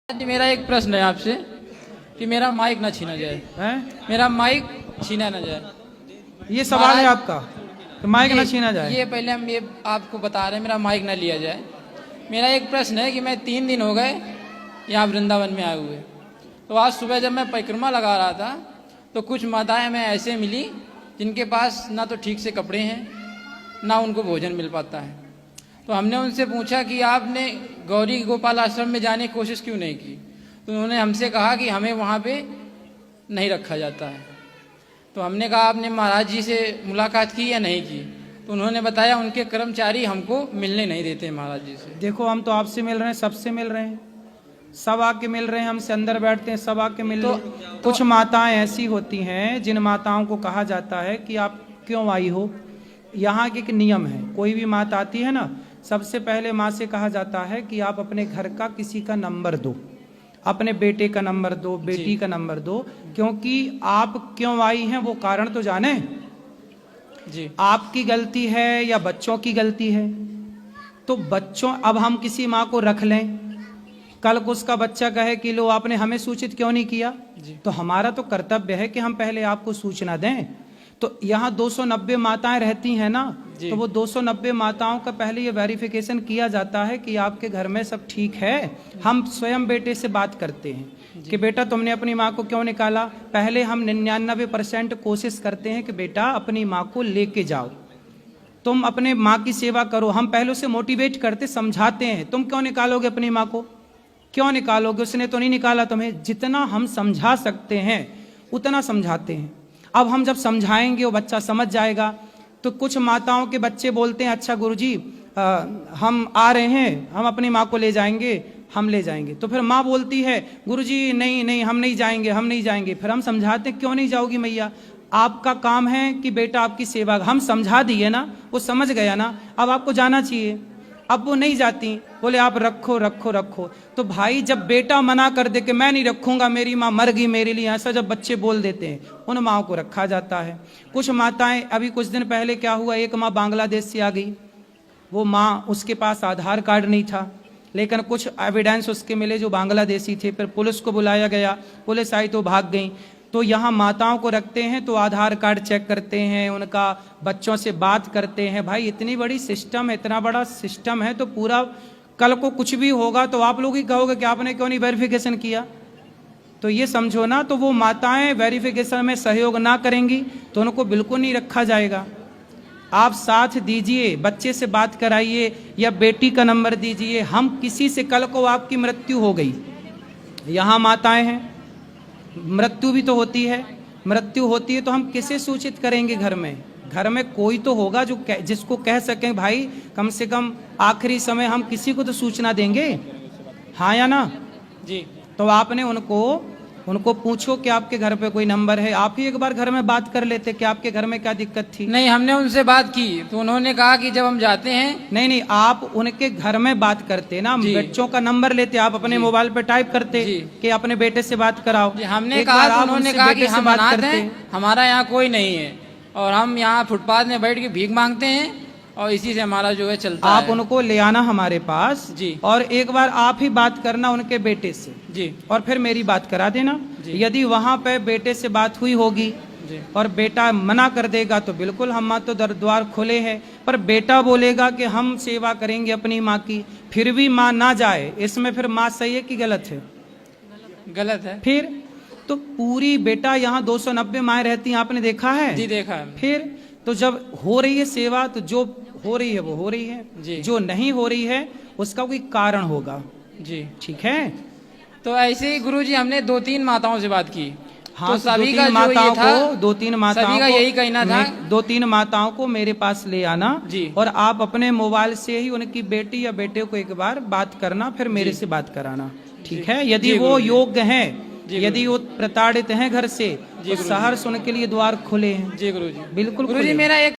जी मेरा एक प्रश्न है आपसे कि मेरा माइक ना छीना जाए। हैं? मेरा माइक छीना ना जाए। ये सवाल है आपका कि माइक ना ये- छीना जाए। ये पहले हम ये आपको बता रहे हैं, मेरा माइक ना लिया जाए। मेरा एक प्रश्न है कि मैं 3 दिन हो गए यहाँ वृंदावन में आए हुए। तो आज सुबह जब मैं परिक्रमा लगा रहा था तो कुछ माताएं मैं ऐसे मिली जिनके पास ना तो ठीक से कपड़े हैं ना उनको भोजन मिल पाता है। तो हमने उनसे पूछा कि आपने गौरी गोपाल आश्रम में जाने की कोशिश क्यों नहीं की। तो उन्होंने हमसे कहा कि हमें वहाँ पे नहीं रखा जाता है। तो हमने कहा आपने महाराज जी से मुलाकात की या नहीं की। तो उन्होंने बताया उनके कर्मचारी हमको मिलने नहीं देते महाराज जी से। देखो हम तो आपसे मिल रहे हैं, सबसे मिल रहे हैं, सब आके मिल रहे हैं, हमसे अंदर बैठते हैं, सब आके मिल रहे हैं। कुछ माताएं ऐसी होती हैं जिन माताओं को कहा जाता है कि आप क्यों आई हो। यहाँ के एक नियम है, कोई भी माता आती है ना, सबसे पहले माँ से कहा जाता है कि आप अपने घर का किसी का नंबर दो, अपने बेटे का नंबर दो, बेटी का नंबर दो, क्योंकि आप क्यों आई हैं वो कारण तो जाने। जी आपकी गलती है या बच्चों की गलती है। तो बच्चों, अब हम किसी माँ को रख लें, कल को उसका बच्चा कहे कि लो आपने हमें सूचित क्यों नहीं किया, तो हमारा तो कर्तव्य है कि हम पहले आपको सूचना दें। तो यहाँ 290 माताएं रहती हैं ना, तो वो 290 माताओं का पहले ये वेरिफिकेशन किया जाता है कि आपके घर में सब ठीक है। हम स्वयं बेटे से बात करते हैं कि बेटा तुमने अपनी माँ को क्यों निकाला। पहले हम 99% कोशिश करते हैं कि बेटा अपनी माँ को लेके जाओ, तुम अपने माँ की सेवा करो। हम पहले उसे मोटिवेट करते, समझाते हैं, तुम क्यों निकालोगे अपनी माँ को, क्यों निकालोगे, उसने तो नहीं निकाला तुम्हें। जितना हम समझा सकते हैं उतना समझाते हैं। अब हम जब समझाएंगे वो बच्चा समझ जाएगा। तो कुछ माताओं के बच्चे बोलते हैं अच्छा गुरुजी हम आ रहे हैं, हम अपनी माँ को ले जाएंगे, हम ले जाएंगे। तो फिर माँ बोलती है गुरुजी नहीं नहीं हम नहीं जाएंगे, हम नहीं जाएंगे। फिर हम समझाते हैं क्यों नहीं जाओगी मैया, आपका काम है कि बेटा आपकी सेवा। हम समझा दिए ना, वो समझ गया ना, अब आपको जाना चाहिए। अब वो नहीं जाती, बोले आप रखो रखो रखो। तो भाई जब बेटा मना कर दे कि मैं नहीं रखूंगा, मेरी माँ मर गई मेरे लिए, ऐसा जब बच्चे बोल देते हैं उन माओ को रखा जाता है। कुछ माताएं, अभी कुछ दिन पहले क्या हुआ, एक माँ बांग्लादेश से आ गई। वो माँ, उसके पास आधार कार्ड नहीं था, लेकिन कुछ एविडेंस उसके मिले जो बांग्लादेशी थे। फिर पुलिस को बुलाया गया, पुलिस आई तो भाग गई। तो यहाँ माताओं को रखते हैं तो आधार कार्ड चेक करते हैं, उनका बच्चों से बात करते हैं। भाई इतनी बड़ी सिस्टम है, इतना बड़ा सिस्टम है, तो पूरा कल को कुछ भी होगा तो आप लोग ही कहोगे कि आपने क्यों नहीं वेरिफिकेशन किया। तो ये समझो ना, तो वो माताएं वेरिफिकेशन में सहयोग ना करेंगी तो उनको बिल्कुल नहीं रखा जाएगा। आप साथ दीजिए, बच्चे से बात कराइए या बेटी का नंबर दीजिए। हम किसी से, कल को आपकी मृत्यु हो गई, यहाँ माताएं हैं, मृत्यु भी तो होती है, मृत्यु होती है तो हम किसे सूचित करेंगे। घर में कोई तो होगा जो जिसको कह सकें भाई कम से कम आखिरी समय हम किसी को तो सूचना देंगे, हाँ या ना। जी तो आपने उनको पूछो कि आपके घर पे कोई नंबर है। आप ही एक बार घर में बात कर लेते कि आपके घर में क्या दिक्कत थी। नहीं, हमने उनसे बात की तो उन्होंने कहा कि जब हम जाते हैं। नहीं, आप उनके घर में बात करते ना, बच्चों का नंबर लेते, आप अपने मोबाइल पे टाइप करते कि अपने बेटे से बात कराओ। हमने कहा तो उन्होंने कहा कि हम अनाथ हैं, हमारा यहाँ कोई नहीं है और हम यहाँ फुटपाथ में बैठ के भीख मांगते हैं और इसी से हमारा जो है चलता है। आप उनको ले आना हमारे पास जी, और एक बार आप ही बात करना उनके बेटे से जी, और फिर मेरी बात करा देना। यदि वहाँ पे बेटे से बात हुई होगी और बेटा मना कर देगा तो बिल्कुल हम तो द्वार खोले हैं। पर बेटा बोलेगा कि हम सेवा करेंगे अपनी माँ की, फिर भी माँ ना जाए, इसमें फिर माँ सही है कि गलत है? गलत है। फिर तो पूरी, बेटा यहाँ 290 माएँ रहती हैं, आपने देखा है? जी देखा है। फिर तो जब हो रही है सेवा तो जो हो रही है वो हो रही है, जो नहीं हो रही है उसका कोई कारण होगा। जी ठीक है। तो ऐसे ही गुरुजी हमने 2-3 माताओं से बात की। हाँ, तो सभी का माताओं को, 2-3 माताओं सभी का यही कहना था, 2-3 माताओं को मेरे पास ले आना और आप अपने मोबाइल से ही उनकी बेटी या बेटे को एक बार बात करना, फिर मेरे से बात कराना। ठीक है। यदि वो योग्य हैं, यदि वो प्रताड़ित हैं घर से, तो सहर्ष उनके लिए द्वार खुले हैं। जी गुरुजी, बिल्कुल गुरुजी। मेरा एक